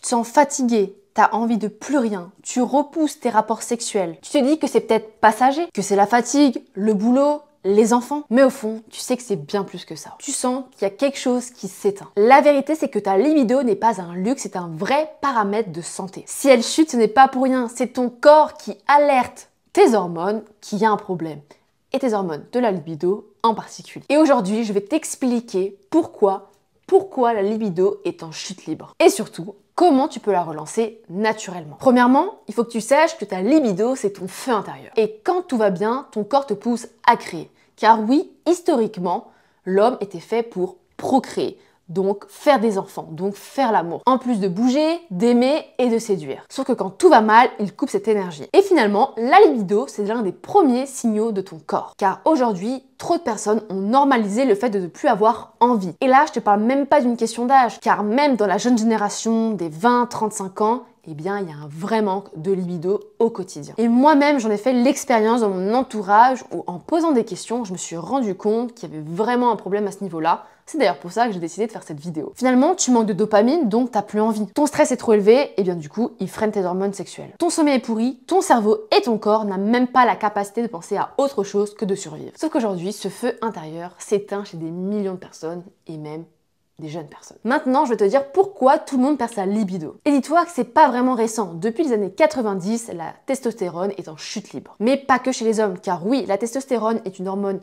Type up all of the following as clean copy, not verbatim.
te sens fatigué, t'as envie de plus rien, tu repousses tes rapports sexuels. Tu te dis que c'est peut-être passager, que c'est la fatigue, le boulot, les enfants. Mais au fond, tu sais que c'est bien plus que ça. Tu sens qu'il y a quelque chose qui s'éteint. La vérité, c'est que ta libido n'est pas un luxe, c'est un vrai paramètre de santé. Si elle chute, ce n'est pas pour rien, c'est ton corps qui alerte tes hormones qu'il y a un problème. Et tes hormones de la libido en particulier. Et aujourd'hui, je vais t'expliquer pourquoi la libido est en chute libre. Et surtout, comment tu peux la relancer naturellement. Premièrement, il faut que tu saches que ta libido, c'est ton feu intérieur. Et quand tout va bien, ton corps te pousse à créer. Car oui, historiquement, l'homme était fait pour procréer. Donc faire des enfants, donc faire l'amour. En plus de bouger, d'aimer et de séduire. Sauf que quand tout va mal, il coupe cette énergie. Et finalement, la libido, c'est l'un des premiers signaux de ton corps. Car aujourd'hui, trop de personnes ont normalisé le fait de ne plus avoir envie. Et là, je te parle même pas d'une question d'âge. Car même dans la jeune génération des 20-35 ans, eh bien, il y a un vrai manque de libido au quotidien. Et moi-même, j'en ai fait l'expérience dans mon entourage où, en posant des questions, je me suis rendu compte qu'il y avait vraiment un problème à ce niveau-là. C'est d'ailleurs pour ça que j'ai décidé de faire cette vidéo. Finalement, tu manques de dopamine, donc t'as plus envie. Ton stress est trop élevé, et bien du coup, il freine tes hormones sexuelles. Ton sommeil est pourri, ton cerveau et ton corps n'ont même pas la capacité de penser à autre chose que de survivre. Sauf qu'aujourd'hui, ce feu intérieur s'éteint chez des millions de personnes, et même des jeunes personnes. Maintenant, je vais te dire pourquoi tout le monde perd sa libido. Et dis-toi que c'est pas vraiment récent. Depuis les années 90, la testostérone est en chute libre. Mais pas que chez les hommes, car oui, la testostérone est une hormone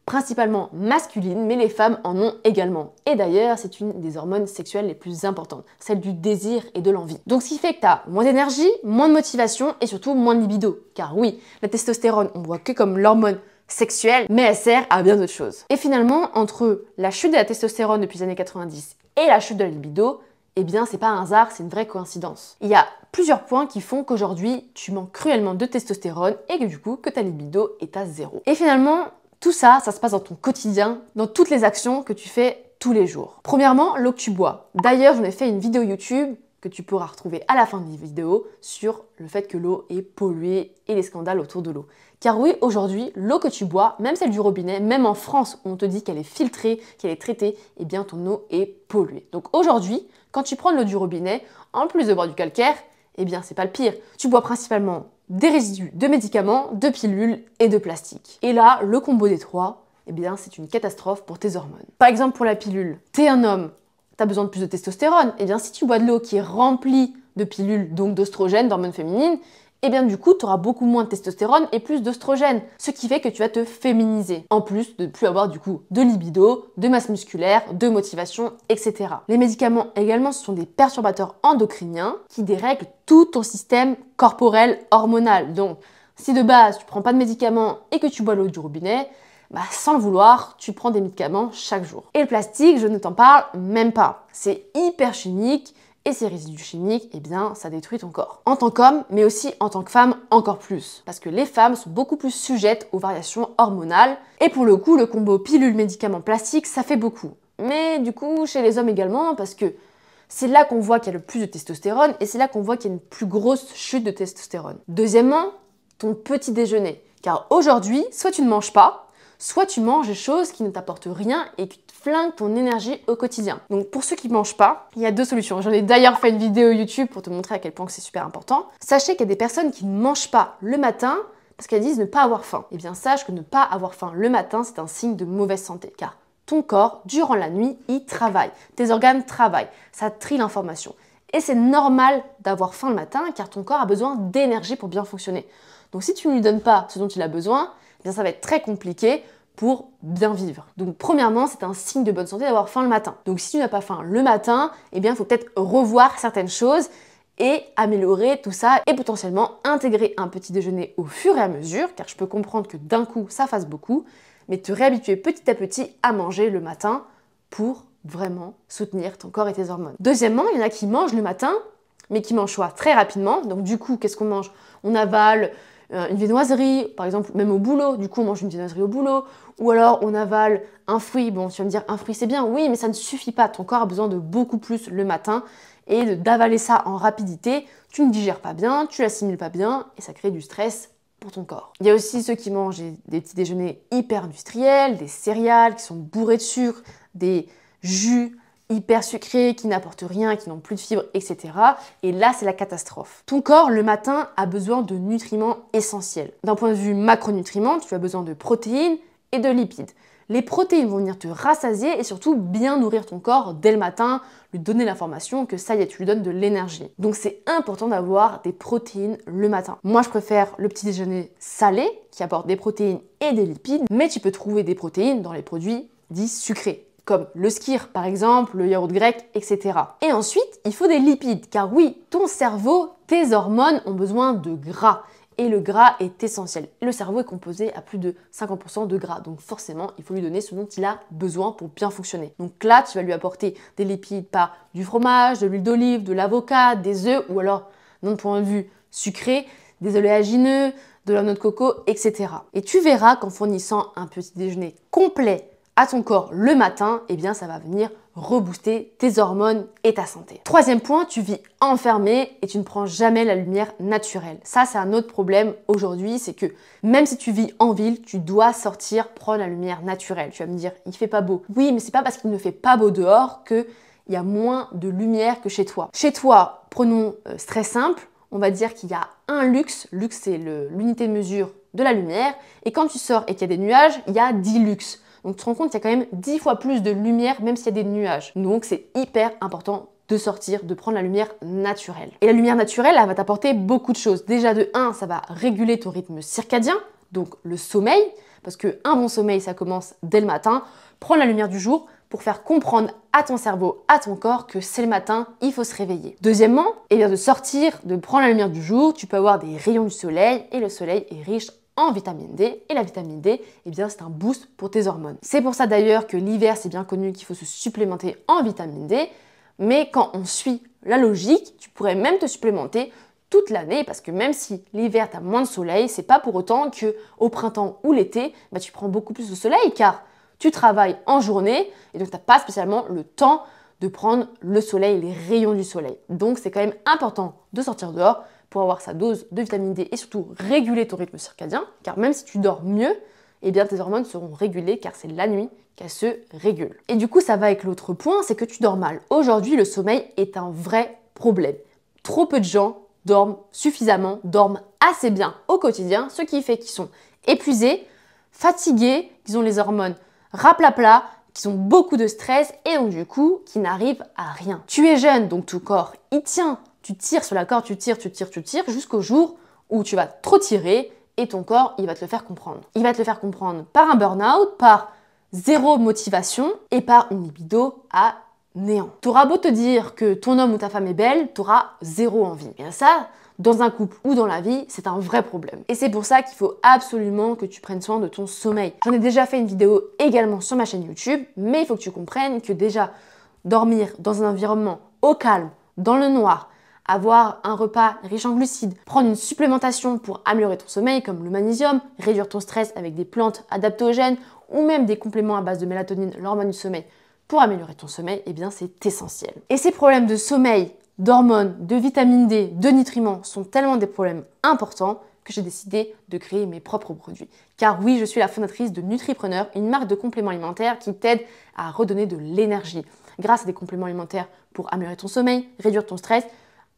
principalement masculine, mais les femmes en ont également. Et d'ailleurs, c'est une des hormones sexuelles les plus importantes, celle du désir et de l'envie. Donc ce qui fait que tu as moins d'énergie, moins de motivation et surtout moins de libido. Car oui, la testostérone, on voit que comme l'hormone sexuelle, mais elle sert à bien d'autres choses. Et finalement, entre la chute de la testostérone depuis les années 90 et la chute de la libido, eh bien c'est pas un hasard, c'est une vraie coïncidence. Il y a plusieurs points qui font qu'aujourd'hui, tu manques cruellement de testostérone et que du coup, que ta libido est à zéro. Et finalement, tout ça, ça se passe dans ton quotidien, dans toutes les actions que tu fais tous les jours. Premièrement, l'eau que tu bois. D'ailleurs, j'en ai fait une vidéo YouTube que tu pourras retrouver à la fin de la vidéo sur le fait que l'eau est polluée et les scandales autour de l'eau. Car oui, aujourd'hui, l'eau que tu bois, même celle du robinet, même en France où on te dit qu'elle est filtrée, qu'elle est traitée, eh bien ton eau est polluée. Donc aujourd'hui, quand tu prends de l'eau du robinet, en plus de boire du calcaire, eh bien c'est pas le pire. Tu bois principalement des résidus de médicaments, de pilules et de plastique. Et là, le combo des trois, eh bien c'est une catastrophe pour tes hormones. Par exemple pour la pilule, t'es un homme, t'as besoin de plus de testostérone, eh bien si tu bois de l'eau qui est remplie de pilules, donc d'oestrogènes, d'hormones féminines, eh bien du coup, tu auras beaucoup moins de testostérone et plus d'oestrogène, ce qui fait que tu vas te féminiser, en plus de ne plus avoir du coup de libido, de masse musculaire, de motivation, etc. Les médicaments également, ce sont des perturbateurs endocriniens qui dérèglent tout ton système corporel hormonal. Donc, si de base, tu prends pas de médicaments et que tu bois l'eau du robinet, bah, sans le vouloir, tu prends des médicaments chaque jour. Et le plastique, je ne t'en parle même pas. C'est hyper chimique. Et ces résidus chimiques, eh bien, ça détruit ton corps. En tant qu'homme, mais aussi en tant que femme, encore plus. Parce que les femmes sont beaucoup plus sujettes aux variations hormonales. Et pour le coup, le combo pilule-médicament-plastique, ça fait beaucoup. Mais du coup, chez les hommes également, parce que c'est là qu'on voit qu'il y a le plus de testostérone et c'est là qu'on voit qu'il y a une plus grosse chute de testostérone. Deuxièmement, ton petit déjeuner. Car aujourd'hui, soit tu ne manges pas, soit tu manges des choses qui ne t'apportent rien et qui te flinguent ton énergie au quotidien. Donc pour ceux qui ne mangent pas, il y a deux solutions. J'en ai d'ailleurs fait une vidéo YouTube pour te montrer à quel point c'est super important. Sachez qu'il y a des personnes qui ne mangent pas le matin parce qu'elles disent ne pas avoir faim. Eh bien sache que ne pas avoir faim le matin, c'est un signe de mauvaise santé. Car ton corps, durant la nuit, il travaille. Tes organes travaillent. Ça trie l'information. Et c'est normal d'avoir faim le matin car ton corps a besoin d'énergie pour bien fonctionner. Donc si tu ne lui donnes pas ce dont il a besoin, eh bien ça va être très compliqué pour bien vivre. Donc premièrement, c'est un signe de bonne santé d'avoir faim le matin. Donc si tu n'as pas faim le matin, eh bien il faut peut-être revoir certaines choses et améliorer tout ça et potentiellement intégrer un petit déjeuner au fur et à mesure, car je peux comprendre que d'un coup ça fasse beaucoup, mais te réhabituer petit à petit à manger le matin pour vraiment soutenir ton corps et tes hormones. Deuxièmement, il y en a qui mangent le matin, mais qui mangent soit très rapidement. Donc du coup, qu'est-ce qu'on mange? On avale une viennoiserie, par exemple, même au boulot. Du coup, on mange une viennoiserie au boulot. Ou alors, on avale un fruit. Bon, tu vas me dire, un fruit, c'est bien. Oui, mais ça ne suffit pas. Ton corps a besoin de beaucoup plus le matin. Et d'avaler ça en rapidité, tu ne digères pas bien, tu l'assimiles pas bien, et ça crée du stress pour ton corps. Il y a aussi ceux qui mangent des petits déjeuners hyper industriels, des céréales qui sont bourrés de sucre, des jus hyper sucrés, qui n'apportent rien, qui n'ont plus de fibres, etc. Et là, c'est la catastrophe. Ton corps, le matin, a besoin de nutriments essentiels. D'un point de vue macronutriments, tu as besoin de protéines et de lipides. Les protéines vont venir te rassasier et surtout bien nourrir ton corps dès le matin, lui donner l'information que ça y est, tu lui donnes de l'énergie. Donc c'est important d'avoir des protéines le matin. Moi, je préfère le petit déjeuner salé qui apporte des protéines et des lipides, mais tu peux trouver des protéines dans les produits dits sucrés, comme le skyr par exemple, le yaourt grec, etc. Et ensuite, il faut des lipides, car oui, ton cerveau, tes hormones ont besoin de gras. Et le gras est essentiel. Le cerveau est composé à plus de 50% de gras, donc forcément, il faut lui donner ce dont il a besoin pour bien fonctionner. Donc là, tu vas lui apporter des lipides par du fromage, de l'huile d'olive, de l'avocat, des œufs, ou alors, d'un point de vue sucré, des oléagineux, de la noix de coco, etc. Et tu verras qu'en fournissant un petit déjeuner complet à ton corps le matin, eh bien ça va venir rebooster tes hormones et ta santé. Troisième point, tu vis enfermé et tu ne prends jamais la lumière naturelle. Ça, c'est un autre problème aujourd'hui, c'est que même si tu vis en ville, tu dois sortir prendre la lumière naturelle. Tu vas me dire, il fait pas beau. Oui, mais c'est pas parce qu'il ne fait pas beau dehors qu'il y a moins de lumière que chez toi. Chez toi, prenons très simple, on va dire qu'il y a un lux. Lux, c'est l'unité de mesure de la lumière. Et quand tu sors et qu'il y a des nuages, il y a 10 lux. Donc tu te rends compte qu'il y a quand même 10 fois plus de lumière même s'il y a des nuages. Donc c'est hyper important de sortir, de prendre la lumière naturelle. Et la lumière naturelle, elle va t'apporter beaucoup de choses. Déjà de 1, ça va réguler ton rythme circadien, donc le sommeil, parce qu'un bon sommeil, ça commence dès le matin. Prendre la lumière du jour pour faire comprendre à ton cerveau, à ton corps que c'est le matin, il faut se réveiller. Deuxièmement, eh bien de sortir, de prendre la lumière du jour, tu peux avoir des rayons du soleil et le soleil est riche en vitamine D, et la vitamine D, eh bien c'est un boost pour tes hormones. C'est pour ça d'ailleurs que l'hiver, c'est bien connu qu'il faut se supplémenter en vitamine D, mais quand on suit la logique, tu pourrais même te supplémenter toute l'année, parce que même si l'hiver tu as moins de soleil, c'est pas pour autant que au printemps ou l'été, bah, tu prends beaucoup plus de soleil, car tu travailles en journée, et donc tu n'as pas spécialement le temps de prendre le soleil, les rayons du soleil. Donc c'est quand même important de sortir dehors, pour avoir sa dose de vitamine D et surtout réguler ton rythme circadien, car même si tu dors mieux, eh bien tes hormones seront régulées car c'est la nuit qu'elles se régulent. Et du coup, ça va avec l'autre point, c'est que tu dors mal. Aujourd'hui, le sommeil est un vrai problème. Trop peu de gens dorment suffisamment, dorment assez bien au quotidien, ce qui fait qu'ils sont épuisés, fatigués, qu'ils ont les hormones raplapla, qu'ils ont beaucoup de stress et donc du coup, qui n'arrivent à rien. Tu es jeune, donc ton corps y tient. Tu tires sur la corde, tu tires jusqu'au jour où tu vas trop tirer et ton corps, il va te le faire comprendre. Il va te le faire comprendre par un burn-out, par zéro motivation et par une libido à néant. T'auras beau te dire que ton homme ou ta femme est belle, t'auras zéro envie. Et ça, dans un couple ou dans la vie, c'est un vrai problème. Et c'est pour ça qu'il faut absolument que tu prennes soin de ton sommeil. J'en ai déjà fait une vidéo également sur ma chaîne YouTube, mais il faut que tu comprennes que déjà, dormir dans un environnement au calme, dans le noir, avoir un repas riche en glucides, prendre une supplémentation pour améliorer ton sommeil comme le magnésium, réduire ton stress avec des plantes adaptogènes ou même des compléments à base de mélatonine, l'hormone du sommeil, pour améliorer ton sommeil, eh bien c'est essentiel. Et ces problèmes de sommeil, d'hormones, de vitamine D, de nutriments sont tellement des problèmes importants que j'ai décidé de créer mes propres produits. Car oui, je suis la fondatrice de Nutripreneur, une marque de compléments alimentaires qui t'aide à redonner de l'énergie grâce à des compléments alimentaires pour améliorer ton sommeil, réduire ton stress,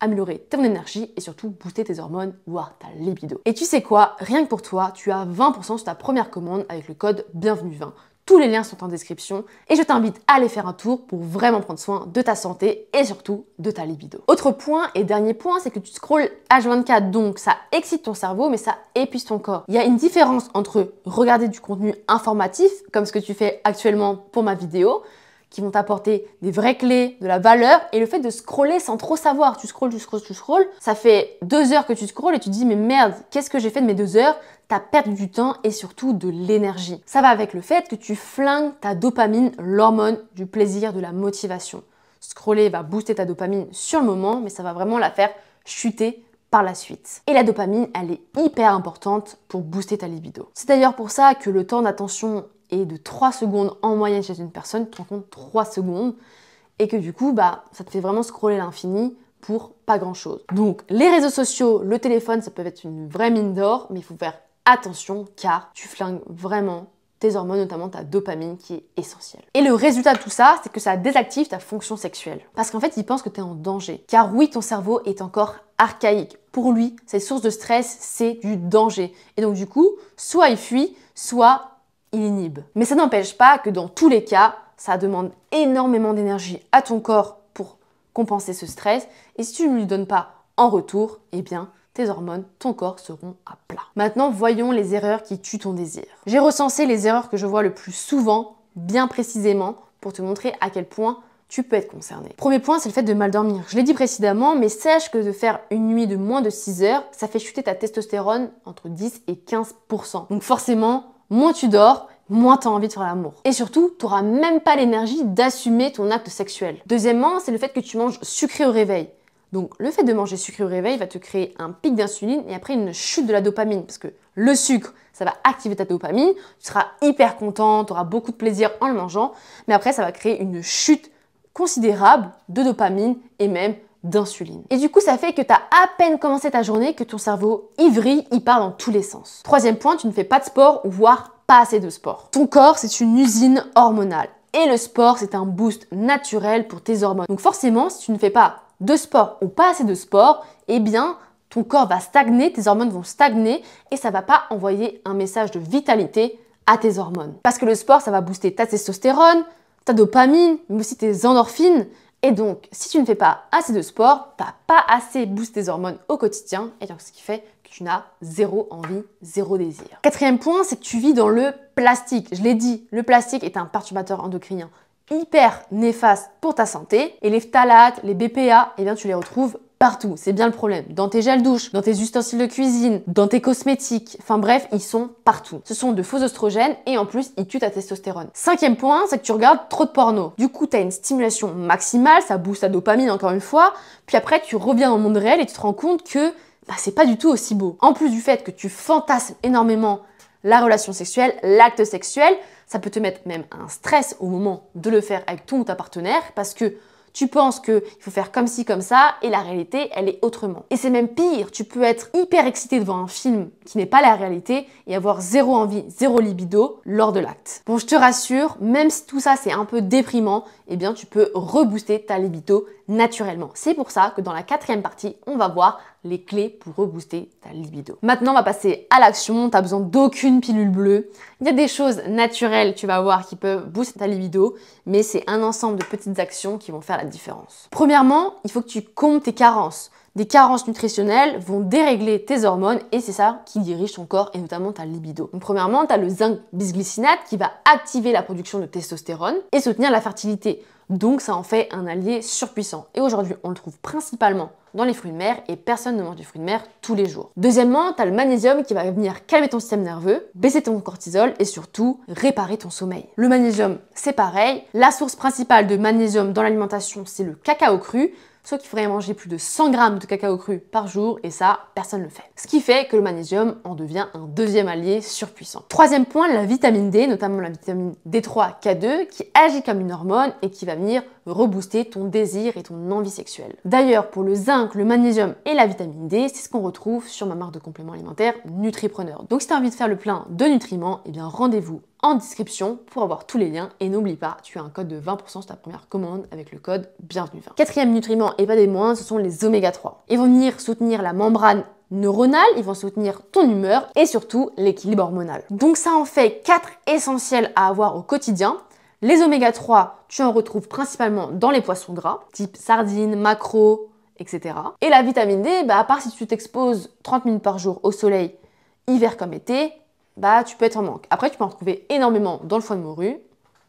améliorer ton énergie et surtout booster tes hormones, voire ta libido. Et tu sais quoi, rien que pour toi, tu as 20% sur ta première commande avec le code Bienvenue20. Tous les liens sont en description et je t'invite à aller faire un tour pour vraiment prendre soin de ta santé et surtout de ta libido. Autre point et dernier point, c'est que tu scrolles H24, donc ça excite ton cerveau mais ça épuise ton corps. Il y a une différence entre regarder du contenu informatif, comme ce que tu fais actuellement pour ma vidéo, qui vont t'apporter des vraies clés, de la valeur, et le fait de scroller sans trop savoir. Tu scrolles, ça fait 2 heures que tu scrolles et tu te dis mais merde, qu'est-ce que j'ai fait de mes 2 heures? T'as perdu du temps et surtout de l'énergie. Ça va avec le fait que tu flingues ta dopamine, l'hormone du plaisir, de la motivation. Scroller va booster ta dopamine sur le moment, mais ça va vraiment la faire chuter par la suite. Et la dopamine, elle est hyper importante pour booster ta libido. C'est d'ailleurs pour ça que le temps d'attention est de 3 secondes en moyenne chez une personne, tu te rends compte, 3 secondes, et que du coup, ça te fait vraiment scroller l'infini pour pas grand chose. Donc, les réseaux sociaux, le téléphone, ça peut être une vraie mine d'or, mais il faut faire attention car tu flingues vraiment tes hormones, notamment ta dopamine qui est essentielle. Et le résultat de tout ça, c'est que ça désactive ta fonction sexuelle. Parce qu'en fait, il pense que tu es en danger. Car oui, ton cerveau est encore archaïque. Pour lui, ces sources de stress, c'est du danger. Et donc du coup, soit il fuit, soit il inhibe. Mais ça n'empêche pas que dans tous les cas, ça demande énormément d'énergie à ton corps pour compenser ce stress. Et si tu ne lui donnes pas en retour, eh bien, tes hormones, ton corps seront à plat. Maintenant, voyons les erreurs qui tuent ton désir. J'ai recensé les erreurs que je vois le plus souvent, bien précisément, pour te montrer à quel point tu peux être concerné. Premier point, c'est le fait de mal dormir. Je l'ai dit précédemment, mais sache que de faire une nuit de moins de 6 heures, ça fait chuter ta testostérone entre 10 et 15%. Donc forcément, moins tu dors, moins tu as envie de faire l'amour. Et surtout, tu n'auras même pas l'énergie d'assumer ton acte sexuel. Deuxièmement, c'est le fait que tu manges sucré au réveil. Donc le fait de manger sucré au réveil va te créer un pic d'insuline et après une chute de la dopamine. Parce que le sucre, ça va activer ta dopamine, tu seras hyper content, tu auras beaucoup de plaisir en le mangeant, mais après ça va créer une chute considérable de dopamine et même d'insuline. Et du coup, ça fait que tu as à peine commencé ta journée que ton cerveau, il vrille, il part dans tous les sens. Troisième point, tu ne fais pas de sport ou voire pas assez de sport. Ton corps, c'est une usine hormonale. Et le sport, c'est un boost naturel pour tes hormones. Donc forcément, si tu ne fais pas de sport ou pas assez de sport, eh bien, ton corps va stagner, tes hormones vont stagner et ça va pas envoyer un message de vitalité à tes hormones. Parce que le sport, ça va booster ta testostérone, ta dopamine, mais aussi tes endorphines. Et donc, si tu ne fais pas assez de sport, tu n'as pas assez boosté tes hormones au quotidien, et donc ce qui fait que tu n'as zéro envie, zéro désir. Quatrième point, c'est que tu vis dans le plastique. Je l'ai dit, le plastique est un perturbateur endocrinien hyper néfaste pour ta santé. Et les phtalates, les BPA, eh bien tu les retrouves partout. C'est bien le problème. Dans tes gels douche, dans tes ustensiles de cuisine, dans tes cosmétiques. Enfin bref, ils sont partout. Ce sont de faux oestrogènes et en plus, ils tuent ta testostérone. Cinquième point, c'est que tu regardes trop de porno. Du coup, tu as une stimulation maximale, ça booste ta dopamine encore une fois. Puis après, tu reviens dans le monde réel et tu te rends compte que c'est pas du tout aussi beau. En plus du fait que tu fantasmes énormément la relation sexuelle, l'acte sexuel, ça peut te mettre même un stress au moment de le faire avec ton ou ta partenaire parce que tu penses qu'il faut faire comme ci, comme ça, et la réalité, elle est autrement. Et c'est même pire, tu peux être hyper excité devant un film qui n'est pas la réalité et avoir zéro envie, zéro libido lors de l'acte. Bon, je te rassure, même si tout ça c'est un peu déprimant, eh bien tu peux rebooster ta libido naturellement. C'est pour ça que dans la quatrième partie, on va voir les clés pour rebooster ta libido. Maintenant, on va passer à l'action. Tu n'as besoin d'aucune pilule bleue. Il y a des choses naturelles, tu vas voir, qui peuvent booster ta libido, mais c'est un ensemble de petites actions qui vont faire la différence. Premièrement, il faut que tu combles tes carences. Des carences nutritionnelles vont dérégler tes hormones et c'est ça qui dirige ton corps et notamment ta libido. Donc premièrement, tu as le zinc bisglycinate qui va activer la production de testostérone et soutenir la fertilité. Donc ça en fait un allié surpuissant. Et aujourd'hui, on le trouve principalement dans les fruits de mer et personne ne mange des fruits de mer tous les jours. Deuxièmement, tu as le magnésium qui va venir calmer ton système nerveux, baisser ton cortisol et surtout réparer ton sommeil. Le magnésium, c'est pareil. La source principale de magnésium dans l'alimentation, c'est le cacao cru. Sauf qu'il faudrait manger plus de 100 grammes de cacao cru par jour et ça, personne ne le fait. Ce qui fait que le magnésium en devient un deuxième allié surpuissant. Troisième point, la vitamine D, notamment la vitamine D3, K2, qui agit comme une hormone et qui va venir rebooster ton désir et ton envie sexuelle. D'ailleurs, pour le zinc, le magnésium et la vitamine D, c'est ce qu'on retrouve sur ma marque de compléments alimentaires Nutripreneur. Donc si tu as envie de faire le plein de nutriments, eh bien rendez-vous en description pour avoir tous les liens et n'oublie pas, tu as un code de 20% sur ta première commande avec le code bienvenue20. Quatrième nutriment et pas des moindres, ce sont les oméga 3. Ils vont venir soutenir la membrane neuronale, ils vont soutenir ton humeur et surtout l'équilibre hormonal. Donc ça en fait 4 essentiels à avoir au quotidien. Les oméga 3, tu en retrouves principalement dans les poissons gras, type sardines, maquereaux, etc. Et la vitamine D, à part si tu t'exposes 30 minutes par jour au soleil, hiver comme été, tu peux être en manque. Après, tu peux en retrouver énormément dans le foie de morue,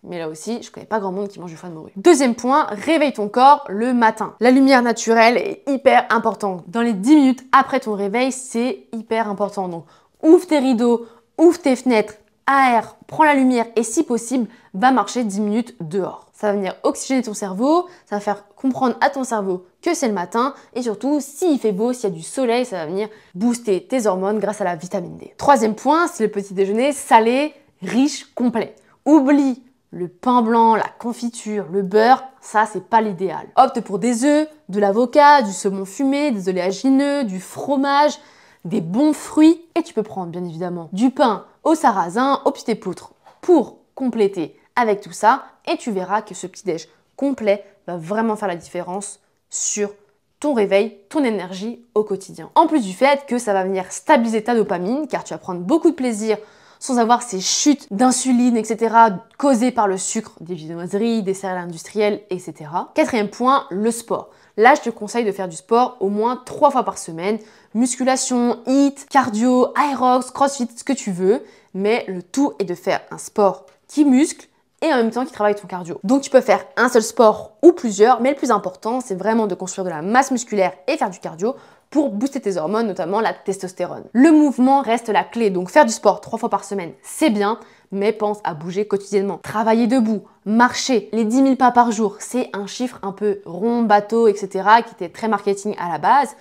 mais là aussi, je connais pas grand monde qui mange du foie de morue. Deuxième point, réveille ton corps le matin. La lumière naturelle est hyper importante. Dans les 10 minutes après ton réveil, c'est hyper important. Donc, ouvre tes rideaux, ouvre tes fenêtres, aère, prends la lumière et si possible, va marcher 10 minutes dehors. Ça va venir oxygéner ton cerveau, ça va faire comprendre à ton cerveau que c'est le matin et surtout, s'il fait beau, s'il y a du soleil, ça va venir booster tes hormones grâce à la vitamine D. Troisième point, c'est le petit déjeuner salé, riche, complet. Oublie le pain blanc, la confiture, le beurre, ça c'est pas l'idéal. Opte pour des œufs, de l'avocat, du saumon fumé, des oléagineux, du fromage, des bons fruits et tu peux prendre bien évidemment du pain au sarrasin, aux petites poutres pour compléter avec tout ça et tu verras que ce petit-déj complet va vraiment faire la différence sur ton réveil, ton énergie au quotidien. En plus du fait que ça va venir stabiliser ta dopamine car tu vas prendre beaucoup de plaisir sans avoir ces chutes d'insuline, etc. causées par le sucre, des viennoiseries, des céréales industrielles, etc. Quatrième point, le sport. Là, je te conseille de faire du sport au moins 3 fois par semaine. Musculation, HIIT, cardio, aerox, crossfit, ce que tu veux. Mais le tout est de faire un sport qui muscle et en même temps qui travaille ton cardio. Donc tu peux faire un seul sport ou plusieurs, mais le plus important, c'est vraiment de construire de la masse musculaire et faire du cardio pour booster tes hormones, notamment la testostérone. Le mouvement reste la clé, donc faire du sport 3 fois par semaine, c'est bien, mais pense à bouger quotidiennement. Travailler debout, marcher, les 10 000 pas par jour, c'est un chiffre un peu rond, bateau, etc., qui était très marketing à la base,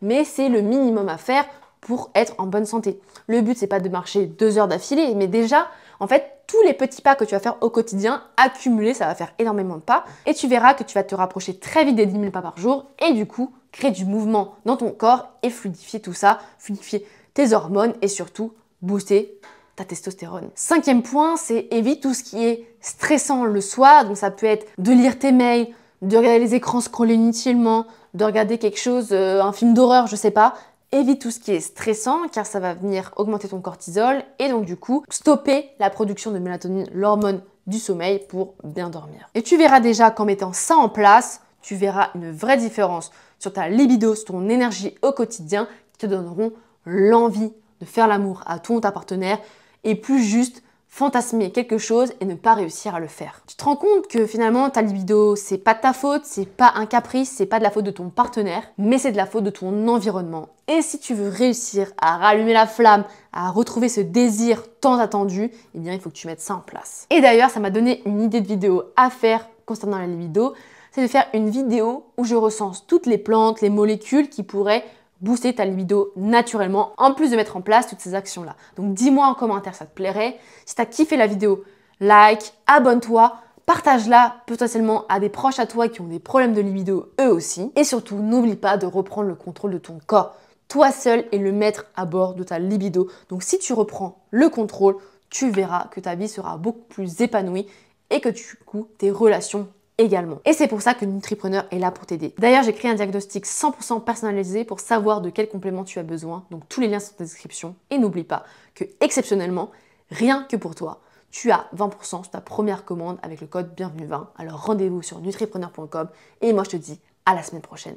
mais c'est le minimum à faire pour être en bonne santé. Le but, c'est pas de marcher 2 heures d'affilée, mais déjà, en fait, tous les petits pas que tu vas faire au quotidien, accumulés, ça va faire énormément de pas. Et tu verras que tu vas te rapprocher très vite des 10 000 pas par jour et du coup, créer du mouvement dans ton corps et fluidifier tout ça, fluidifier tes hormones et surtout booster ta testostérone. Cinquième point, c'est évite tout ce qui est stressant le soir. Donc ça peut être de lire tes mails, de regarder les écrans scroller inutilement, de regarder quelque chose, un film d'horreur, je sais pas. Évite tout ce qui est stressant car ça va venir augmenter ton cortisol et donc du coup stopper la production de mélatonine, l'hormone du sommeil pour bien dormir. Et tu verras déjà qu'en mettant ça en place, tu verras une vraie différence sur ta libido, sur ton énergie au quotidien qui te donneront l'envie de faire l'amour à ton ou ta partenaire et plus juste fantasmer quelque chose et ne pas réussir à le faire. Tu te rends compte que finalement ta libido, c'est pas de ta faute, c'est pas un caprice, c'est pas de la faute de ton partenaire, mais c'est de la faute de ton environnement. Et si tu veux réussir à rallumer la flamme, à retrouver ce désir tant attendu, eh bien il faut que tu mettes ça en place. Et d'ailleurs, ça m'a donné une idée de vidéo à faire concernant la libido, c'est de faire une vidéo où je recense toutes les plantes, les molécules qui pourraient booster ta libido naturellement, en plus de mettre en place toutes ces actions-là. Donc dis-moi en commentaire, ça te plairait. Si tu as kiffé la vidéo, like, abonne-toi, partage-la potentiellement à des proches à toi qui ont des problèmes de libido eux aussi. Et surtout, n'oublie pas de reprendre le contrôle de ton corps. Toi seul et le mettre à bord de ta libido. Donc si tu reprends le contrôle, tu verras que ta vie sera beaucoup plus épanouie et que du coup, tes relations également. Et c'est pour ça que Nutripreneur est là pour t'aider. D'ailleurs, j'ai créé un diagnostic 100% personnalisé pour savoir de quel complément tu as besoin. Donc tous les liens sont dans la description. Et n'oublie pas que exceptionnellement, rien que pour toi, tu as 20% sur ta première commande avec le code bienvenue20. Alors rendez-vous sur nutripreneur.com et moi je te dis à la semaine prochaine.